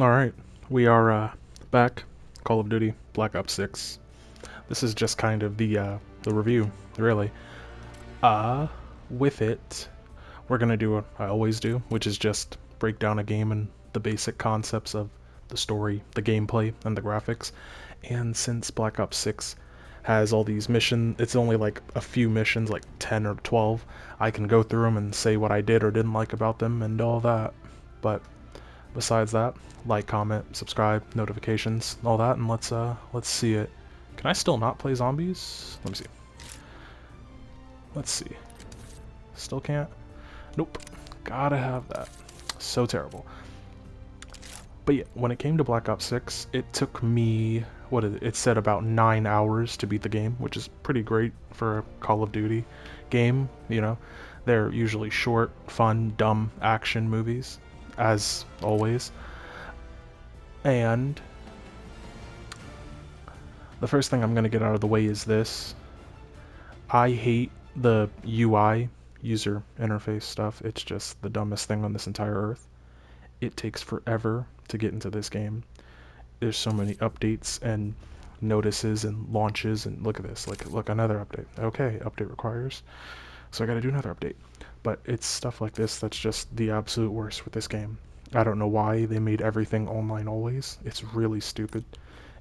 Alright, we are back. Call of Duty Black Ops 6. This is just kind of the review, really. Uh, with it, we're gonna do what I always do, which is just break down a game and the basic concepts of the story, the gameplay, and the graphics. And since Black Ops 6 has all these missions, it's only like a few missions, like 10 or 12. I can go through them and say what I did or didn't like about them and all that. But besides that, like, comment, subscribe, notifications, all that, and let's see it. Can I still not play zombies? Let me see. Let's see. Still can't? Nope. Gotta have that. So terrible. But yeah, when it came to Black Ops 6, it took me, what is it? It said about 9 hours to beat the game, which is pretty great for a Call of Duty game, you know. They're usually short, fun, dumb action movies, as always. And the first thing I'm going to get out of the way is this. I hate the UI, user interface stuff. It's just the dumbest thing on this entire earth. It takes forever to get into this game. There's so many updates and notices and launches, and look at this. Look, another update. Okay, update requires. So I gotta do another update. But it's stuff like this that's just the absolute worst with this game. I don't know why they made everything online always. It's really stupid.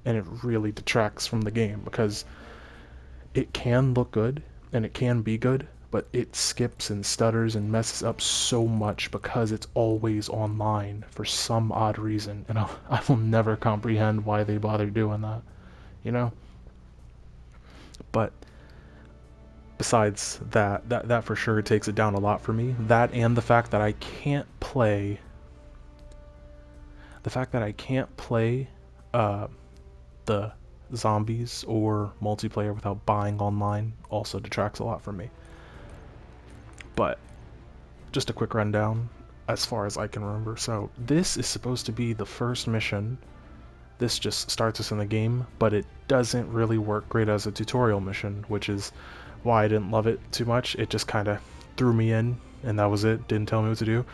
And it really detracts from the game because it can look good and it can be good, but it skips and stutters and messes up so much because it's always online for some odd reason, and I will never comprehend why they bother doing that, you know? But besides that for sure takes it down a lot for me. That and the fact that I can't play uh, the zombies or multiplayer without buying online also detracts a lot from me. But just a quick rundown as far as I can remember. So this is supposed to be the first mission. This just starts us in the game, but it doesn't really work great as a tutorial mission, which is why I didn't love it too much. It just kind of threw me in, and that was it. Didn't tell me what to do.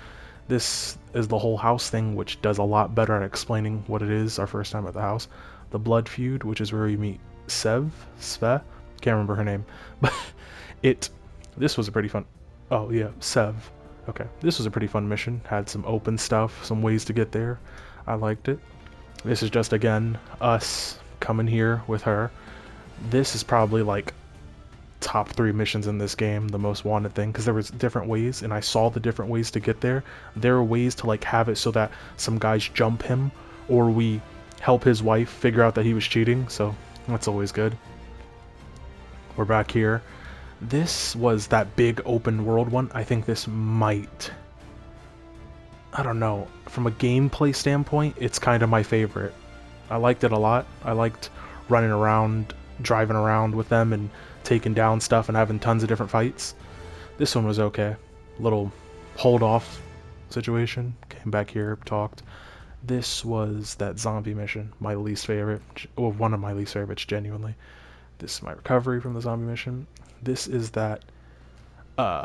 This is the whole house thing, which does a lot better at explaining what it is our first time at the house. The blood feud, which is where we meet Sve, can't remember her name, but it, this was a pretty fun, oh yeah, Sev. Okay, this was a pretty fun mission. Had some open stuff, some ways to get there. I liked it. This is just, again, us coming here with her. This is probably like top 3 missions in this game, the most wanted thing, because there was different ways, and I saw the different ways to get there. There are ways to like have it so that some guys jump him, or we help his wife figure out that he was cheating, so that's always good. We're back here. This was that big open world one. I think this might, I don't know, from a gameplay standpoint, it's kind of my favorite. I liked it a lot. I liked running around, driving around with them and taking down stuff and having tons of different fights. This one was okay. Little hold off situation. Came back here, talked. This was that zombie mission, my least favorite. Well, one of my least favorites, genuinely. This is my recovery from the zombie mission. This is that uh,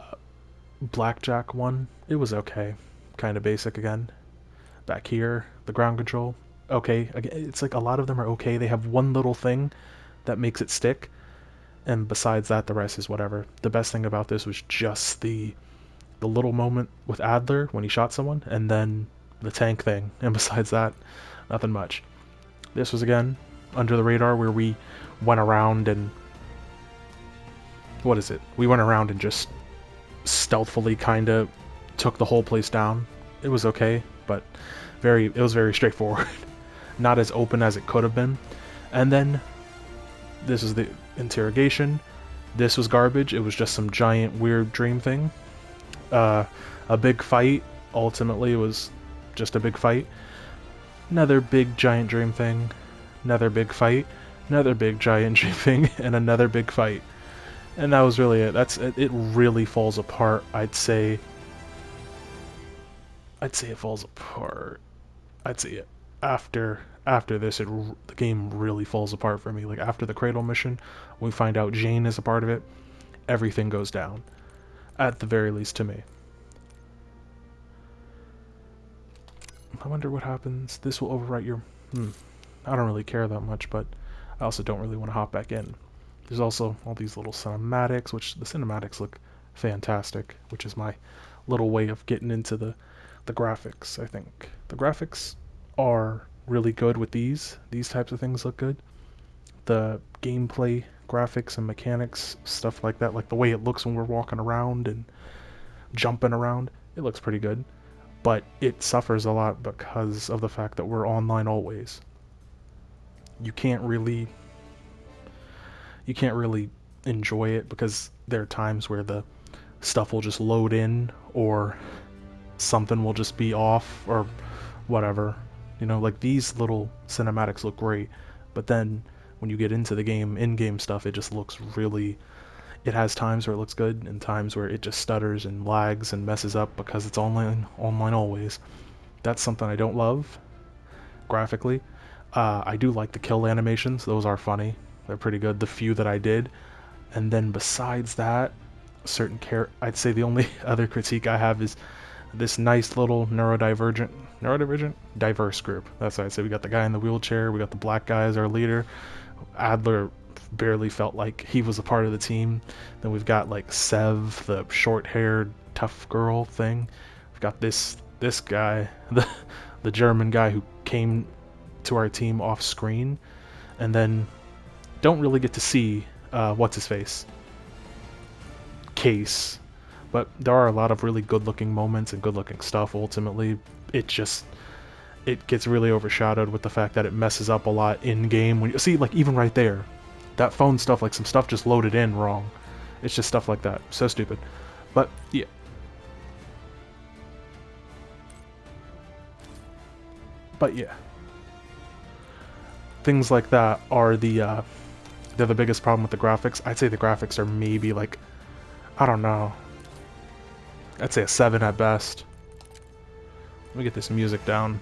blackjack one. It was okay. Kind of basic again. Back here, the ground control. Okay, it's like a lot of them are okay. They have one little thing that makes it stick, and besides that, the rest is whatever. The best thing about this was just the little moment with Adler when he shot someone, and then the tank thing. And besides that, nothing much. This was again under the radar where we went around and what is it? We went around and just stealthily kind of took the whole place down. It was okay, but it was very straightforward. Not as open as it could have been. And then this is the interrogation. This was garbage. It was just some giant weird dream thing. A big fight. Ultimately, it was just a big fight. Another big giant dream thing. Another big fight. Another big giant dream thing, and another big fight. And that was really it. It really falls apart. I'd say it falls apart. I'd say it after this, the game really falls apart for me. Like after the cradle mission, we find out Jane is a part of it. Everything goes down, at the very least to me. I wonder what happens. This will overwrite your... I don't really care that much, but I also don't really want to hop back in. There's also all these little cinematics, which the cinematics look fantastic, which is my little way of getting into the graphics, I think. The graphics are really good with these. These types of things look good. The gameplay graphics and mechanics, stuff like that, like the way it looks when we're walking around and jumping around, it looks pretty good. But it suffers a lot because of the fact that we're online always. You can't really you can't really enjoy it because there are times where the stuff will just load in or something will just be off or whatever. You know, like these little cinematics look great, but then when you get into the game, in-game stuff, it just looks really... It has times where it looks good and times where it just stutters and lags and messes up because it's online always. That's something I don't love graphically. I do like the kill animations. Those are funny. They're pretty good. The few that I did. And then besides that, I'd say the only other critique I have is this nice little diverse group. That's what I'd say. We got the guy in the wheelchair, we got the black guy as our leader. Adler barely felt like he was a part of the team. Then we've got like Sev, the short-haired tough girl thing. We've got this guy, the German guy who came to our team off screen, and then don't really get to see what's his face, Case. But there are a lot of really good-looking moments and good-looking stuff. Ultimately, it gets really overshadowed with the fact that it messes up a lot in game. When you see, like, even right there, that phone stuff, like some stuff just loaded in wrong. It's just stuff like that. So stupid. But yeah. But yeah. Things like that are they're the biggest problem with the graphics. I'd say the graphics are maybe like, I don't know, I'd say a 7 at best. Let me get this music down.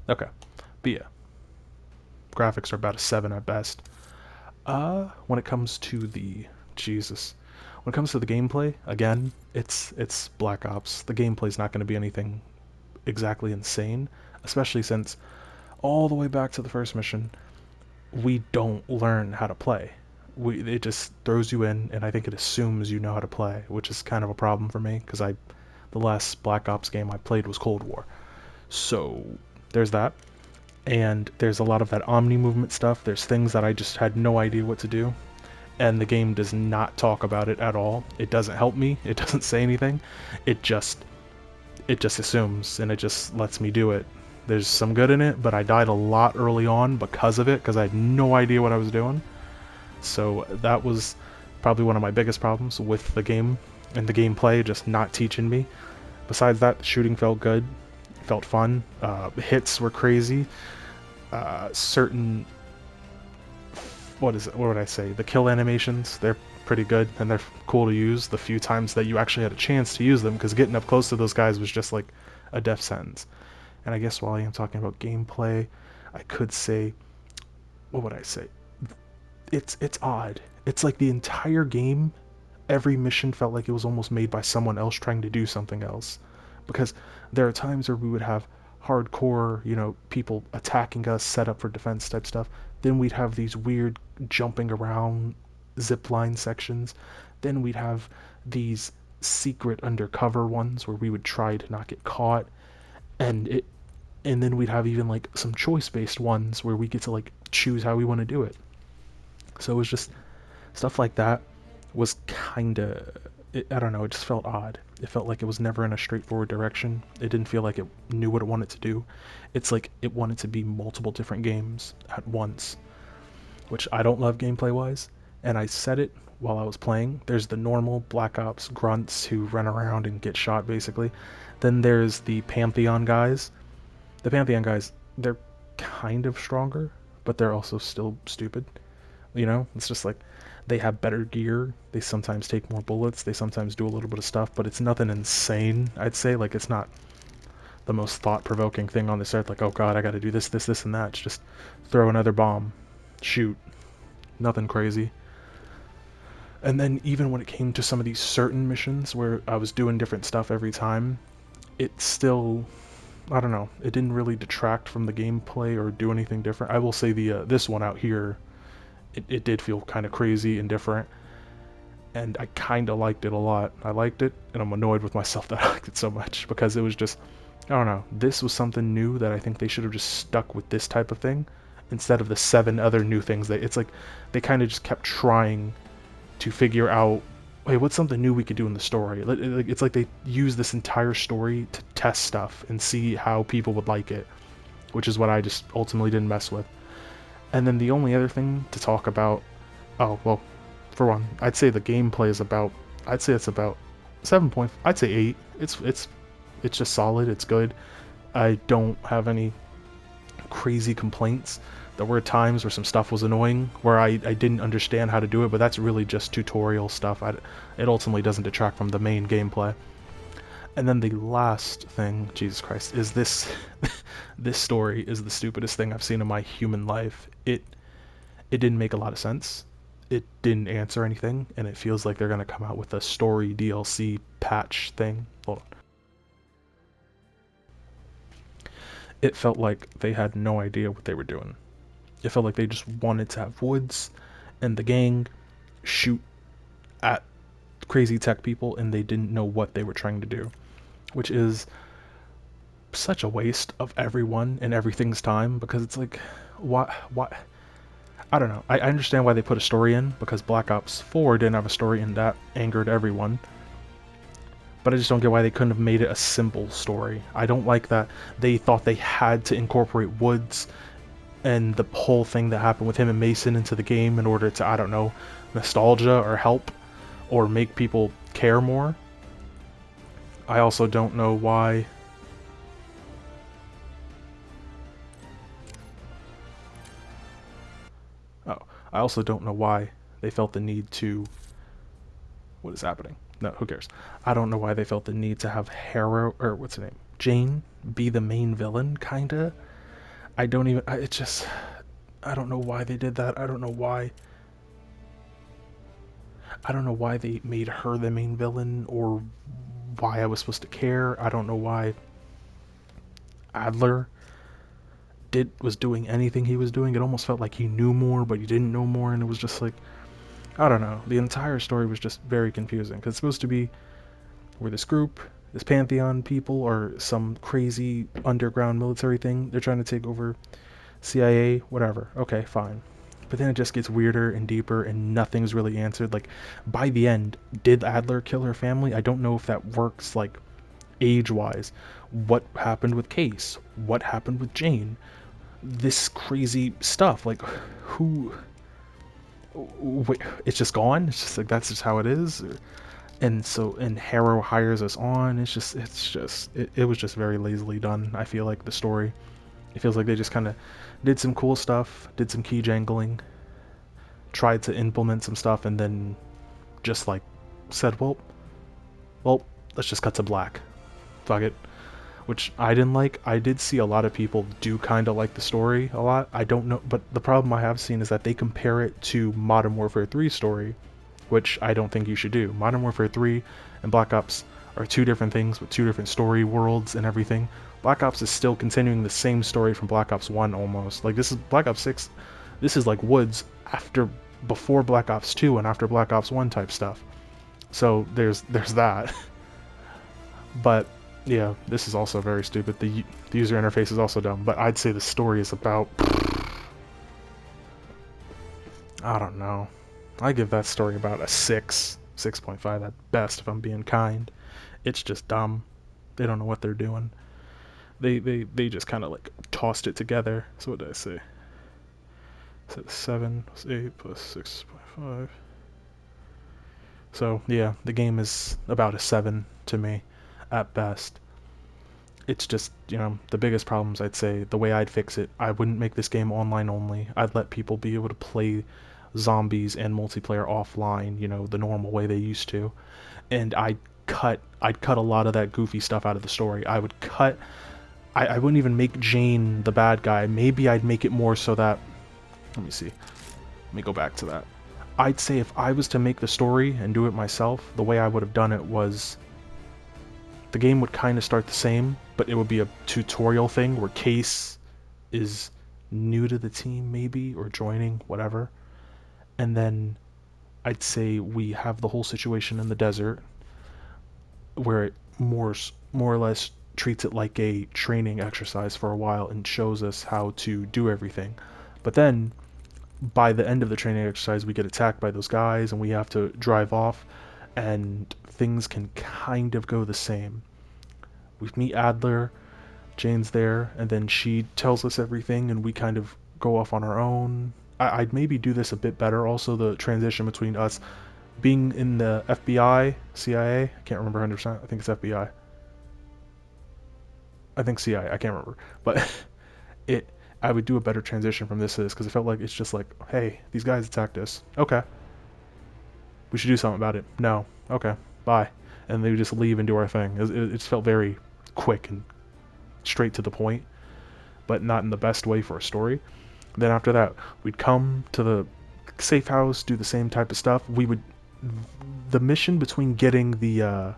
Okay. But yeah. Graphics are about a 7 at best. When it comes to the... Jesus. When it comes to the gameplay, again, it's Black Ops. The gameplay's not going to be anything exactly insane, especially since all the way back to the first mission, we don't learn how to play. It just throws you in, and I think it assumes you know how to play, which is kind of a problem for me, because the last Black Ops game I played was Cold War. So, there's that. And there's a lot of that Omni movement stuff. There's things that I just had no idea what to do, and the game does not talk about it at all. It doesn't help me. It doesn't say anything. It just assumes, and it just lets me do it. There's some good in it, but I died a lot early on because of it, because I had no idea what I was doing. So that was probably one of my biggest problems with the game and the gameplay, just not teaching me. Besides that, the shooting felt good, felt fun. Hits were crazy. Certain... What would I say? The kill animations, they're pretty good, and they're cool to use the few times that you actually had a chance to use them, because getting up close to those guys was just like a death sentence. And I guess while I am talking about gameplay, I could say... What would I say? It's odd. It's like the entire game, every mission felt like it was almost made by someone else trying to do something else. Because there are times where we would have hardcore, people attacking us, set up for defense type stuff. Then we'd have these weird jumping around zipline sections. Then we'd have these secret undercover ones where we would try to not get caught. And then we'd have even like some choice-based ones where we get to like choose how we want to do it. So it was just stuff like that was kind of, I don't know, it just felt odd. It felt like it was never in a straightforward direction. It didn't feel like it knew what it wanted to do. It's like it wanted to be multiple different games at once, which I don't love gameplay-wise. And I said it while I was playing. There's the normal Black Ops grunts who run around and get shot, basically. Then there's the Pantheon guys. The Pantheon guys, they're kind of stronger, but they're also still stupid. It's just like they have better gear. They sometimes take more bullets. They sometimes do a little bit of stuff, but it's nothing insane, I'd say. Like, it's not the most thought-provoking thing on this earth. Like, oh god, I gotta do this, this, this, and that. It's just throw another bomb. Shoot. Nothing crazy. And then even when it came to some of these certain missions where I was doing different stuff every time, it still, I don't know, it didn't really detract from the gameplay or do anything different. I will say the this one out here, it did feel kind of crazy and different, and I kind of liked it a lot. I liked it, and I'm annoyed with myself that I liked it so much, because it was just, I don't know, this was something new that I think they should have just stuck with this type of thing instead of the 7 other new things. It's like they kind of just kept trying to figure out, hey, what's something new we could do in the story? It's like they use this entire story to test stuff and see how people would like it, which is what I just ultimately didn't mess with. And then the only other thing to talk about, oh, well, for one, I'd say the gameplay is about, I'd say it's about 7 point, I'd say 8. It's just solid, it's good. I don't have any crazy complaints. There were times where some stuff was annoying, where I didn't understand how to do it, but that's really just tutorial stuff. It ultimately doesn't detract from the main gameplay. And then the last thing, Jesus Christ, is this this story is the stupidest thing I've seen in my human life. It didn't make a lot of sense. It didn't answer anything, and it feels like they're gonna come out with a story DLC patch thing. Hold on. It felt like they had no idea what they were doing. It felt like they just wanted to have Woods and the gang shoot at crazy tech people, and they didn't know what they were trying to do, which is such a waste of everyone and everything's time, because it's like, why, I don't know. I understand why they put a story in, because Black Ops 4 didn't have a story, and that angered everyone. But I just don't get why they couldn't have made it a simple story. I don't like that they thought they had to incorporate Woods and the whole thing that happened with him and Mason into the game in order to, I don't know, nostalgia or help or make people care more. I also don't know why. Oh, I also don't know why they felt the need to. What is happening? No, who cares? I don't know why they felt the need to have Harrow, or what's her name? Jane be the main villain, kinda. I don't even. It's just. I don't know why they did that. I don't know why. I don't know why they made her the main villain, or why I was supposed to care. I don't know why Adler was doing anything he was doing. It almost felt like he knew more, but he didn't know more, and it was just like, I don't know. The entire story was just very confusing, because it's supposed to be we're this group, this Pantheon people, or some crazy underground military thing. They're trying to take over CIA, whatever. Okay, fine. But then it just gets weirder and deeper, and nothing's really answered. Like, by the end, did Adler kill her family? I don't know if that works, like, age-wise. What happened with Case? What happened with Jane? This crazy stuff. Like, who... Wait, it's just gone? It's just like, that's just how it is? And Harrow hires us on. It was just very lazily done. I feel like the story, it feels like they just kind of did some cool stuff, did some key jangling, tried to implement some stuff, and then just like said, well, let's just cut to black. Fuck it. Which I didn't like. I did see a lot of people do kind of like the story a lot. I don't know, but the problem I have seen is that they compare it to Modern Warfare 3 story, which I don't think you should do. Modern Warfare 3 and Black Ops are two different things with two different story worlds and everything. Black Ops is still continuing the same story from Black Ops 1 almost. Like, this is Black Ops 6. This is like Woods before Black Ops 2 and after Black Ops 1 type stuff. So there's that. But yeah, this is also very stupid. The user interface is also dumb, but I'd say the story is about, I don't know. I give that story about a 6.5 at best, if I'm being kind. It's just dumb. They don't know what they're doing. They just kind of like tossed it together. So what did I say? I said 7 plus 8 plus 6.5. So yeah, the game is about a 7 to me, at best. It's just, the biggest problems, I'd say, the way I'd fix it, I wouldn't make this game online only. I'd let people be able to play zombies and multiplayer offline, the normal way they used to. And I'd cut a lot of that goofy stuff out of the story. I wouldn't even make Jane the bad guy. Maybe I'd make it more so that, let me see. Let me go back to that. I'd say if I was to make the story and do it myself, the way I would have done it was the game would kind of start the same, but it would be a tutorial thing where Case is new to the team, maybe, or joining, whatever. And then I'd say we have the whole situation in the desert where it more or less treats it like a training exercise for a while and shows us how to do everything. But then by the end of the training exercise, we get attacked by those guys and we have to drive off, and things can kind of go the same. We meet Adler, Jane's there, and then she tells us everything, and we kind of go off on our own. I'd maybe do this a bit better. Also, the transition between us being in the FBI, CIA, I can't remember 100%. I think it's FBI. I think CIA. I can't remember, but it. I would do a better transition from this to this because it felt like it's just like, hey, these guys attacked us. Okay, we should do something about it. No. Okay, bye. And they would just leave and do our thing. It just felt very quick and straight to the point, but not in the best way for a story. Then after that, we'd come to the safe house, do the same type of stuff. We would the mission between getting the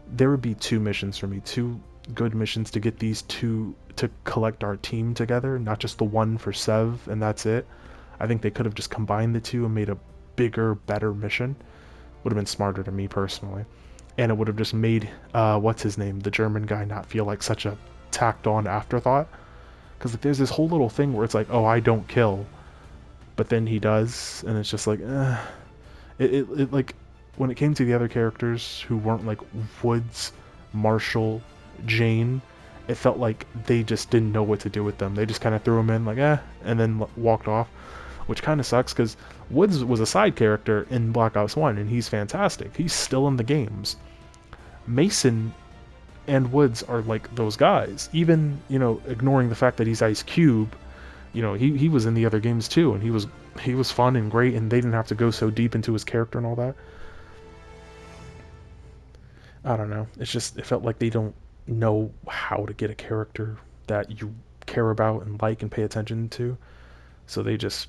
there would be two missions for me, two good missions to get these two to collect our team together, not just the one for Sev and that's it. I think they could have just combined the two and made a bigger, better mission. Would have been smarter to me personally. And it would have just made what's his name, the German guy, not feel like such a tacked on afterthought. Because like, there's this whole little thing where it's like, oh, I don't kill, but then he does, and it's just like, it like when it came to the other characters who weren't like Woods, Marshall, Jane, it felt like they just didn't know what to do with them. They just kind of threw them in like, and then walked off, which kind of sucks because Woods was a side character in Black Ops 1, and he's fantastic. He's still in the games. Mason and Woods are like those guys. Even, ignoring the fact that he's Ice Cube, he was in the other games too, and he was fun and great, and they didn't have to go so deep into his character and all that. I don't know. It felt like they don't know how to get a character that you care about and like and pay attention to. So they just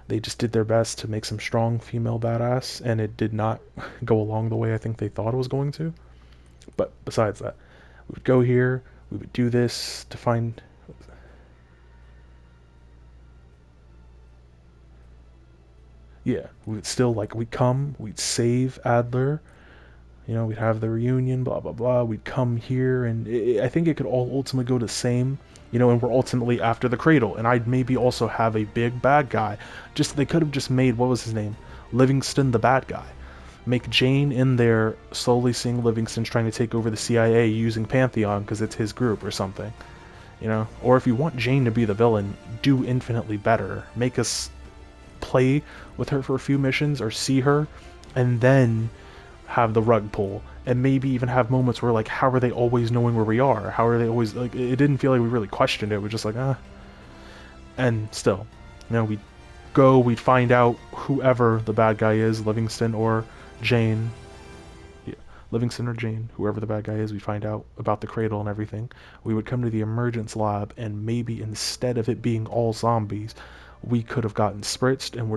did their best to make some strong female badass, and it did not go along the way I think they thought it was going to. But besides that, we would go here, we would do this to find. Yeah, we would still like we'd come, we'd save Adler, we'd have the reunion, blah blah blah. We'd come here, and I think it could all ultimately go the same, and we're ultimately after the cradle, and I'd maybe also have a big bad guy. Just they could have just made what was his name, Livingston the bad guy. Make Jane in there slowly seeing Livingston's trying to take over the CIA using Pantheon because it's his group or something, Or if you want Jane to be the villain, do infinitely better. Make us play with her for a few missions or see her, and then have the rug pull, and maybe even have moments where like, how are they always knowing where we are? How are they always like? It didn't feel like we really questioned it. We're just like, And still, we'd find out whoever the bad guy is, Livingston or Jane. Yeah, Livingston or Jane, whoever the bad guy is, we find out about the cradle and everything. We would come to the emergence lab, and maybe instead of it being all zombies, we could have gotten spritzed, and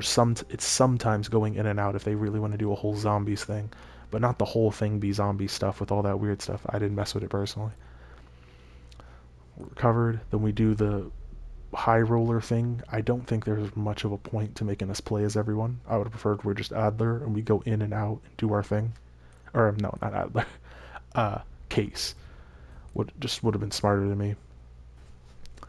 it's sometimes going in and out if they really want to do a whole zombies thing, but not the whole thing be zombie stuff with all that weird stuff. I didn't mess with it personally. We're covered, then we do the high roller thing. I don't think there's much of a point to making us play as everyone. I would have preferred we're just Adler and we go in and out and do our thing. Or no, not Adler. Case. Would have been smarter than me.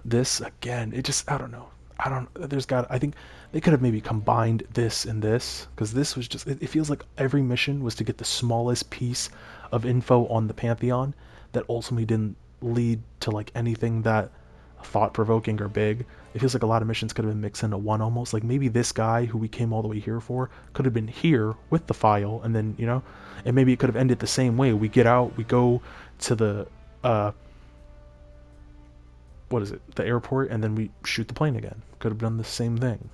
This again, I don't know. I think they could have maybe combined this and this, because this was just, it feels like every mission was to get the smallest piece of info on the Pantheon that ultimately didn't lead to like anything that thought-provoking or big. It feels like a lot of missions could have been mixed into one almost. Like maybe this guy who we came all the way here for could have been here with the file, and then, and maybe it could have ended the same way. We get out, we go to the, what is it, the airport, and then we shoot the plane again. Could have done the same thing.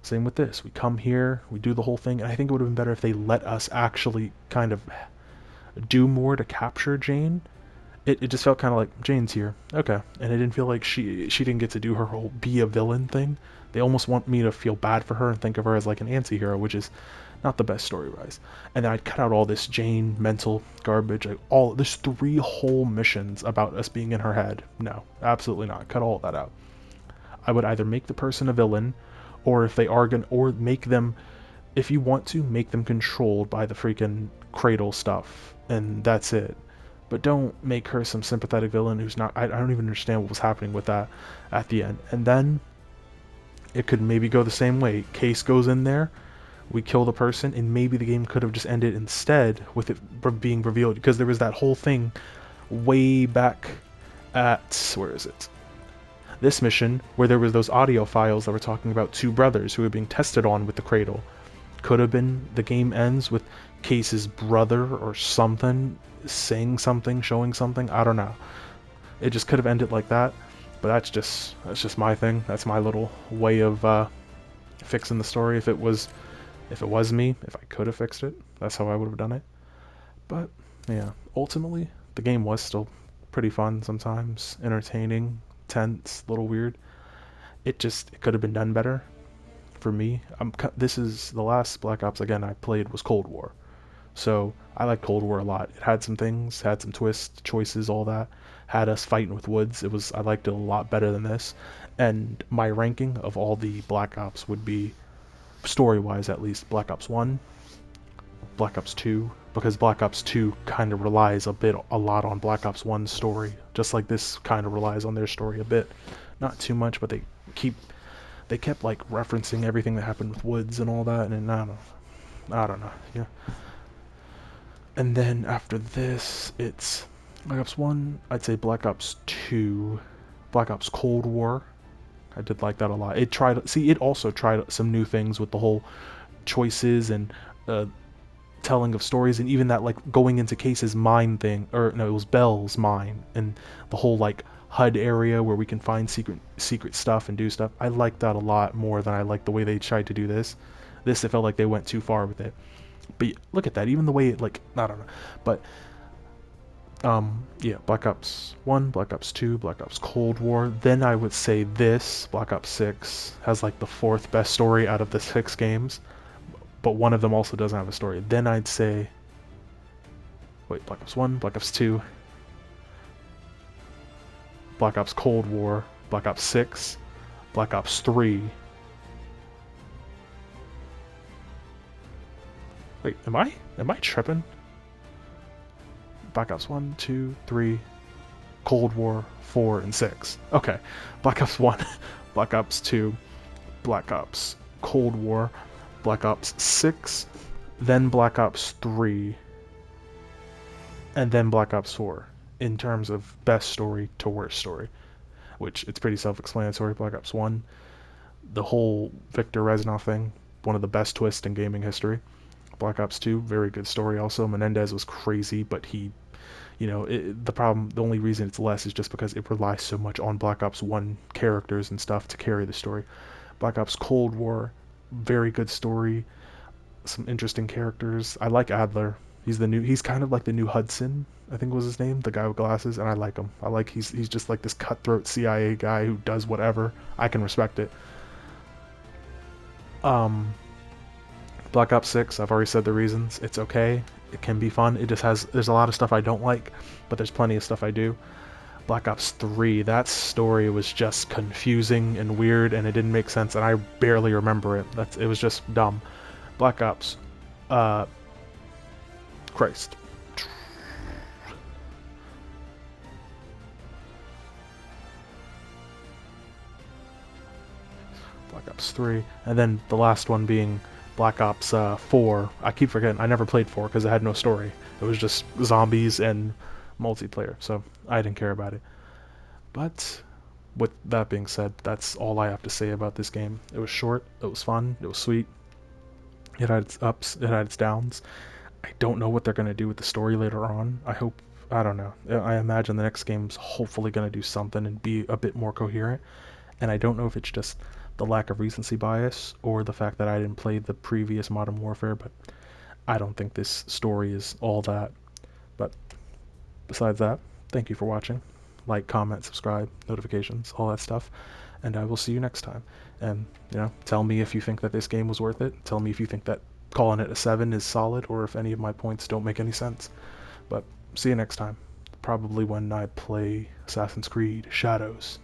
Same with this. We come here, we do the whole thing, and I think it would have been better if they let us actually kind of do more to capture Jane. it just felt kind of like Jane's here, okay, and it didn't feel like she didn't get to do her whole be a villain thing. They almost want me to feel bad for her and think of her as like an anti-hero, which is not the best story wise. And then I'd cut out all this Jane mental garbage, like all there's 3 whole missions about us being in her head. No, absolutely not. Cut all that out. I would either make the person a villain, or if they are gonna, or make them, if you want to, make them controlled by the freaking cradle stuff, and that's it. But don't make her some sympathetic villain who's not. I don't even understand what was happening with that at the end. And then it could maybe go the same way. Case goes in there, we kill the person, and maybe the game could have just ended instead with it being revealed, because there was that whole thing way back at, where is it? This mission where there was those audio files that were talking about 2 brothers who were being tested on with the cradle. Could have been the game ends with Case's brother or something saying something, showing something. I don't know. It just could have ended like that. But that's just my thing. That's my little way of fixing the story. If it was me, if I could have fixed it, that's how I would have done it. But yeah, ultimately the game was still pretty fun sometimes, entertaining, tense, a little weird. It could have been done better for me. This is the last Black Ops again I played was Cold War. So I like Cold War a lot. It had some things, had some twists, choices, all that. Had us fighting with Woods. I liked it a lot better than this. And my ranking of all the Black Ops would be, story-wise at least, Black Ops 1, Black Ops 2, because Black Ops 2 kind of relies a lot on Black Ops 1's story, just like this kind of relies on their story a bit. Not too much, but they kept like referencing everything that happened with Woods and all that, and I don't know, yeah. And then after this, it's Black Ops 1, I'd say Black Ops 2, Black Ops Cold War. I did like that a lot. It also tried some new things with the whole choices and uh, telling of stories, and even that like going into Case's mind thing, or no, it was Bell's mind, and the whole like HUD area where we can find secret stuff and do stuff. I like that a lot more than I like the way they tried to do this. It felt like they went too far with it. But look at that, even the way it, like, I don't know. But yeah, Black Ops 1, Black Ops 2, Black Ops Cold War. Then I would say this Black Ops 6 has like the 4th best story out of the 6 games, but one of them also doesn't have a story. Then I'd say, wait, Black Ops 1, Black Ops 2, Black Ops Cold War, Black Ops 6, Black Ops 3. Wait, am I tripping? Black Ops 1, 2, 3, Cold War, 4, and 6. Okay. Black Ops 1, Black Ops 2, Black Ops Cold War, Black Ops 6, then Black Ops 3, and then Black Ops 4 in terms of best story to worst story, which it's pretty self-explanatory. Black Ops 1, the whole Victor Reznov thing, one of the best twists in gaming history. Black Ops 2, very good story also. Menendez was crazy, but the only reason it's less is just because it relies so much on Black Ops 1 characters and stuff to carry the story. Black Ops Cold War, very good story, some interesting characters. I like Adler. He's kind of like the new Hudson, I think was his name, the guy with glasses, and I like him. He's just like this cutthroat CIA guy who does whatever. I can respect it. Black Ops 6, I've already said the reasons. It's okay. It can be fun. There's a lot of stuff I don't like, but there's plenty of stuff I do. Black Ops 3, that story was just confusing and weird, and it didn't make sense, and I barely remember it. It was just dumb. Black Ops, Christ. Black Ops 3, and then the last one being Black Ops 4. I keep forgetting. I never played 4 because it had no story. It was just zombies and multiplayer, so I didn't care about it. But with that being said, that's all I have to say about this game. It was short, it was fun, it was sweet. It had its ups, it had its downs. I don't know what they're going to do with the story later on. I don't know. I imagine the next game's hopefully going to do something and be a bit more coherent. And I don't know if it's just the lack of recency bias or the fact that I didn't play the previous Modern Warfare, but I don't think this story is all that. But besides that, thank you for watching. Like, comment, subscribe, notifications, all that stuff. And I will see you next time. And, tell me if you think that this game was worth it. Tell me if you think that calling it a 7 is solid, or if any of my points don't make any sense. But see you next time. Probably when I play Assassin's Creed Shadows.